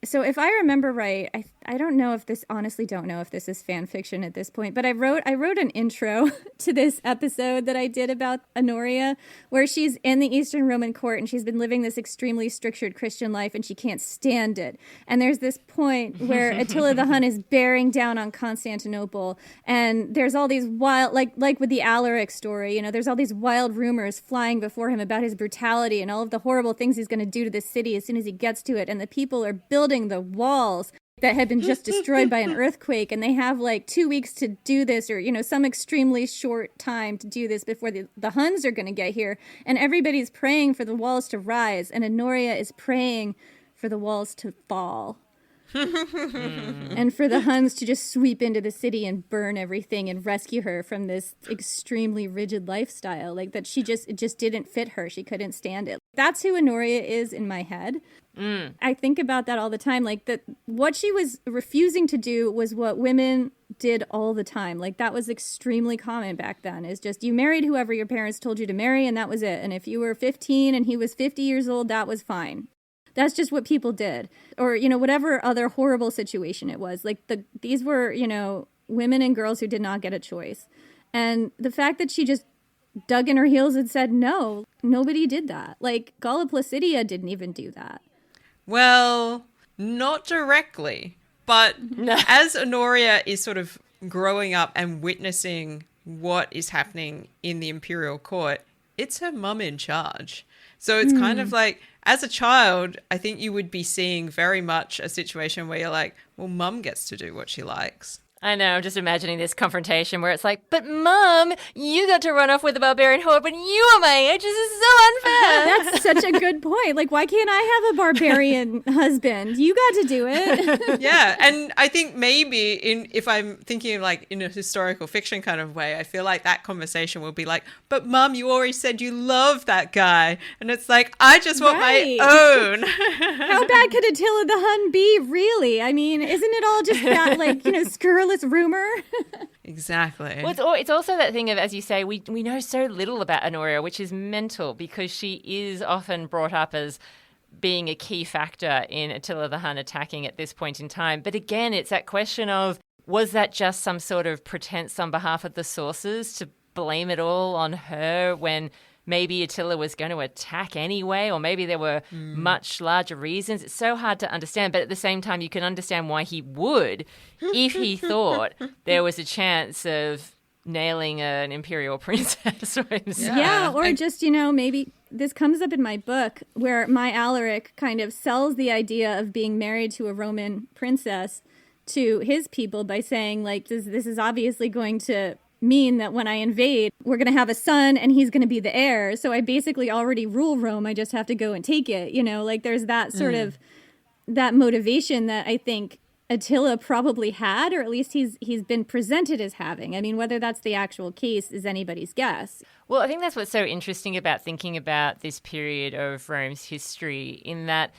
So if I remember right, I don't know if this, honestly don't know if this is fan fiction at this point, but I wrote an intro to this episode that I did about Honoria, where she's in the Eastern Roman court and she's been living this extremely structured Christian life and she can't stand it. And there's this point where Attila the Hun is bearing down on Constantinople, and there's all these wild, like with the Alaric story, there's all these wild rumors flying before him about his brutality and all of the horrible things he's going to do to the city as soon as he gets to it. And the people are building the walls that had been just destroyed by an earthquake, and they have like 2 weeks to do this, or some extremely short time to do this before the Huns are going to get here, and everybody's praying for the walls to rise, and Honoria is praying for the walls to fall. And for the Huns to just sweep into the city and burn everything and rescue her from this extremely rigid lifestyle, like that it just didn't fit her. She couldn't stand it. That's who Honoria is in my head. I think about that all the time. Like that, what she was refusing to do was what women did all the time. Like that was extremely common back then, is just you married whoever your parents told you to marry and that was it. And if you were 15 and he was 50 years old, that was fine. That's just what people did. Or, whatever other horrible situation it was. Like these were, women and girls who did not get a choice. And the fact that she just dug in her heels and said, no, nobody did that. Like Galla Placidia didn't even do that. Well, not directly. But as Honoria is sort of growing up and witnessing what is happening in the imperial court, it's her mum in charge. So it's kind of like, as a child, I think you would be seeing very much a situation where you're like, well, mum gets to do what she likes. I know, I'm just imagining this confrontation where it's like, but Mom, you got to run off with the barbarian horde when you were my age. This is so unfair. That's such a good point. Like, why can't I have a barbarian husband? You got to do it. Yeah, and I think maybe if I'm thinking like in a historical fiction kind of way, I feel like that conversation will be like, but Mum, you already said you love that guy. And it's like, I just want my own. How bad could Attila the Hun be, really? I mean, isn't it all just that, scurrilous rumor? Exactly. Well, it's also that thing of, as you say, we know so little about Honoria, which is mental, because she is often brought up as being a key factor in Attila the Hun attacking at this point in time. But again, it's that question of, was that just some sort of pretense on behalf of the sources to blame it all on her when maybe Attila was going to attack anyway, or maybe there were much larger reasons. It's so hard to understand, but at the same time, you can understand why he would if he thought there was a chance of nailing an imperial princess for himself. Yeah, or just, maybe this comes up in my book where my Alaric kind of sells the idea of being married to a Roman princess to his people by saying, like, this is obviously going to mean that when I invade, we're going to have a son and he's going to be the heir. So I basically already rule Rome. I just have to go and take it. Like there's that sort of that motivation that I think Attila probably had, or at least he's been presented as having. I mean, whether that's the actual case is anybody's guess. Well, I think that's what's so interesting about thinking about this period of Rome's history, in that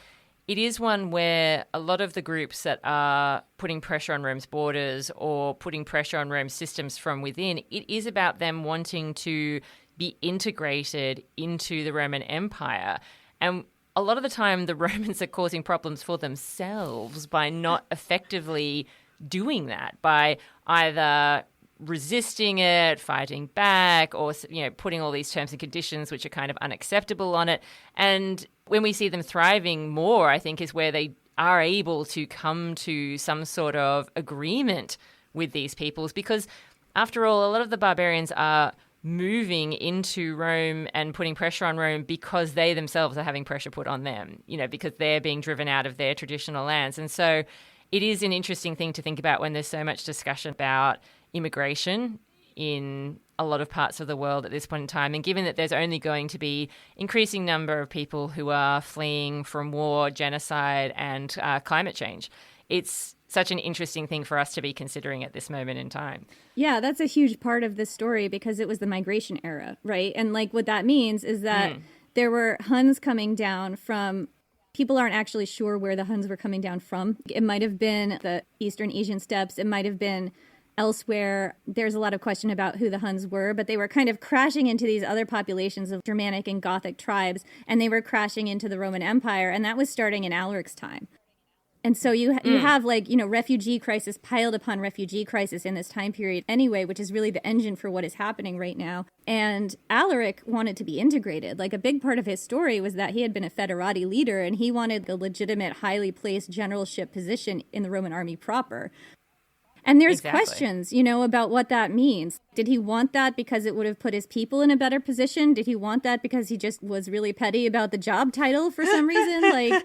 it is one where a lot of the groups that are putting pressure on Rome's borders or putting pressure on Rome's systems from within, it is about them wanting to be integrated into the Roman Empire. And a lot of the time, the Romans are causing problems for themselves by not effectively doing that, by either resisting it, fighting back, or putting all these terms and conditions which are kind of unacceptable on it. And when we see them thriving more, I think, is where they are able to come to some sort of agreement with these peoples, because after all, a lot of the barbarians are moving into Rome and putting pressure on Rome because they themselves are having pressure put on them, because they're being driven out of their traditional lands. And so it is an interesting thing to think about when there's so much discussion about immigration in a lot of parts of the world at this point in time. And given that there's only going to be increasing number of people who are fleeing from war, genocide, and climate change, it's such an interesting thing for us to be considering at this moment in time. Yeah, that's a huge part of this story because it was the migration era, right? And like what that means is that there were Huns coming down from, people aren't actually sure where the Huns were coming down from. It might have been the Eastern Asian steppes. It might have been elsewhere. There's a lot of question about who the Huns were, but they were kind of crashing into these other populations of Germanic and Gothic tribes, and they were crashing into the Roman Empire, and that was starting in Alaric's time. And so you have refugee crisis piled upon refugee crisis in this time period anyway, which is really the engine for what is happening right now. And Alaric wanted to be integrated. Like a big part of his story was that he had been a federati leader and he wanted a legitimate, highly placed generalship position in the Roman army proper. And there's questions, about what that means. Did he want that because it would have put his people in a better position? Did he want that because he just was really petty about the job title for some reason? Like...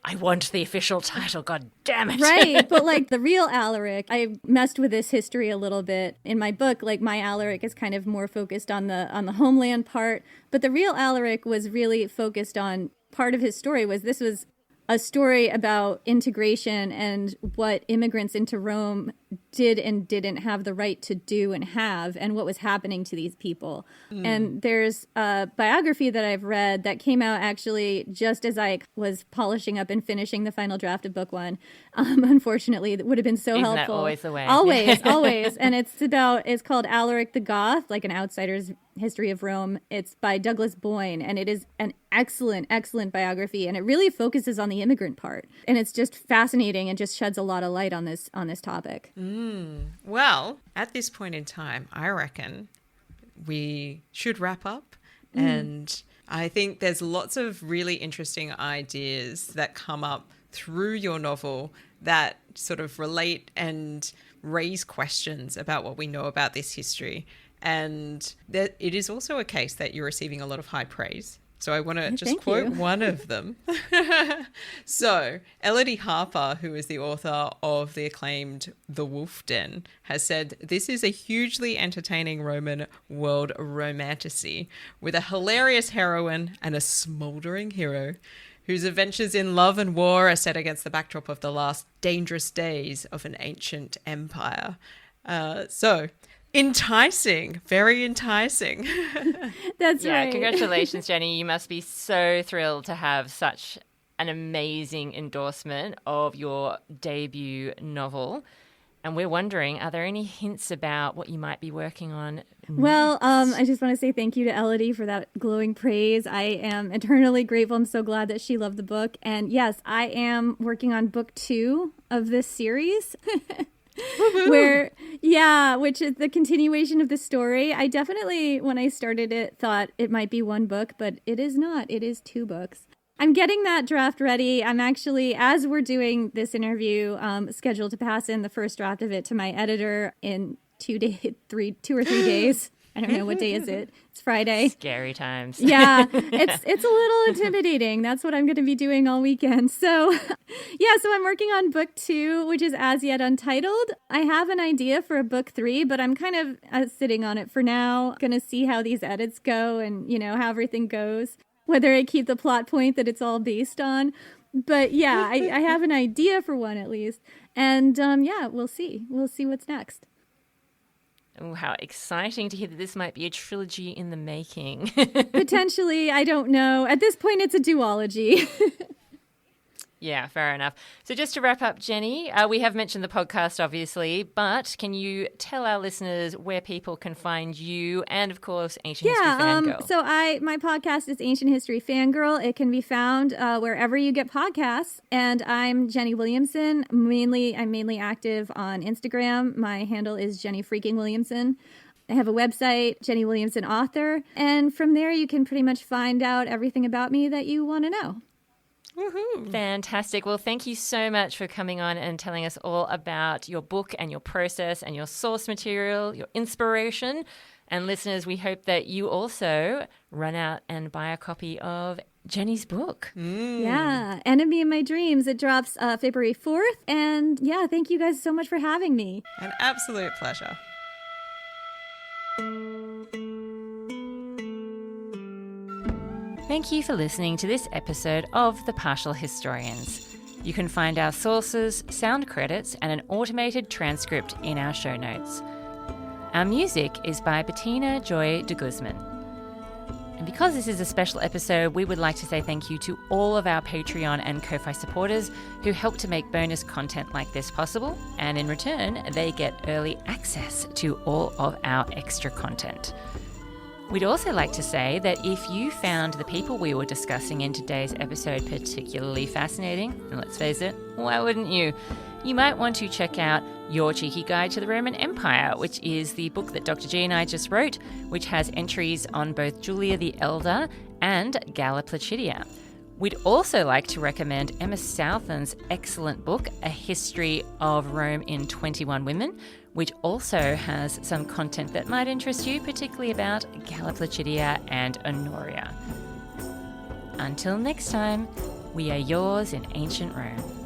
I want the official title, god damn it. Right, but like the real Alaric, I messed with this history a little bit in my book. Like my Alaric is kind of more focused on the homeland part, but the real Alaric was really focused on, part of his story was, this was a story about integration and what immigrants into Rome did and didn't have the right to do and have, and what was happening to these people. And there's a biography that I've read that came out actually just as I was polishing up and finishing the final draft of book one. Unfortunately, it would have been so Isn't helpful. That always the way? Always. And it's called Alaric the Goth, like an outsider's history of Rome. It's by Douglas Boyne, and it is an excellent biography, and it really focuses on the immigrant part, and it's just fascinating and just sheds a lot of light on this topic. Well, at this point in time, I reckon we should wrap up, and I think there's lots of really interesting ideas that come up through your novel that sort of relate and raise questions about what we know about this history. And that it is also a case that you're receiving a lot of high praise. So I want to just quote one of them. So Elodie Harper, who is the author of the acclaimed The Wolf Den, has said, "This is a hugely entertaining Roman world romantasy with a hilarious heroine and a smouldering hero whose adventures in love and war are set against the backdrop of the last dangerous days of an ancient empire." So enticing, very enticing. That's right. Congratulations, Jenny. You must be so thrilled to have such an amazing endorsement of your debut novel. And we're wondering, are there any hints about what you might be working on? Well, I just want to say thank you to Elodie for that glowing praise. I am eternally grateful. I'm so glad that she loved the book. And yes, I am working on book 2 of this series. Which is the continuation of the story. I definitely, when I started it, thought it might be one book, but it is not. It is 2 books. I'm getting that draft ready. I'm actually, as we're doing this interview, scheduled to pass in the first draft of it to my editor in 2 or 3 days. I don't know, what day is it? It's Friday. Scary times. Yeah, it's a little intimidating. That's what I'm going to be doing all weekend. So I'm working on book 2, which is as yet untitled. I have an idea for a book 3, but I'm kind of sitting on it for now. Going to see how these edits go and, how everything goes, whether I keep the plot point that it's all based on. But yeah, I have an idea for one at least. And we'll see. We'll see what's next. Oh, how exciting to hear that this might be a trilogy in the making. Potentially, I don't know. At this point, it's a duology. Yeah, fair enough. So just to wrap up, Jenny, we have mentioned the podcast, obviously, but can you tell our listeners where people can find you and, of course, Ancient History Fangirl? So my podcast is Ancient History Fangirl. It can be found wherever you get podcasts. And I'm Jenny Williamson. I'm mainly active on Instagram. My handle is Jenny freaking Williamson. I have a website, Jenny Williamson Author. And from there, you can pretty much find out everything about me that you want to know. Woohoo. Fantastic. Well, thank you so much for coming on and telling us all about your book and your process and your source material, your inspiration. And listeners, we hope that you also run out and buy a copy of Jenny's book. Yeah, Enemy in My Dreams. It drops February 4th. And yeah, thank you guys so much for having me. An absolute pleasure. Thank you for listening to this episode of The Partial Historians. You can find our sources, sound credits, and an automated transcript in our show notes. Our music is by Bettina Joy de Guzman. And because this is a special episode, we would like to say thank you to all of our Patreon and Ko-Fi supporters who help to make bonus content like this possible, and in return, they get early access to all of our extra content. We'd also like to say that if you found the people we were discussing in today's episode particularly fascinating, and let's face it, why wouldn't you? You might want to check out Your Cheeky Guide to the Roman Empire, which is the book that Dr. G and I just wrote, which has entries on both Julia the Elder and Galla Placidia. We'd also like to recommend Emma Southan's excellent book, A History of Rome in 21 Women, which also has some content that might interest you, particularly about Galla Placidia and Honoria. Until next time, we are yours in ancient Rome.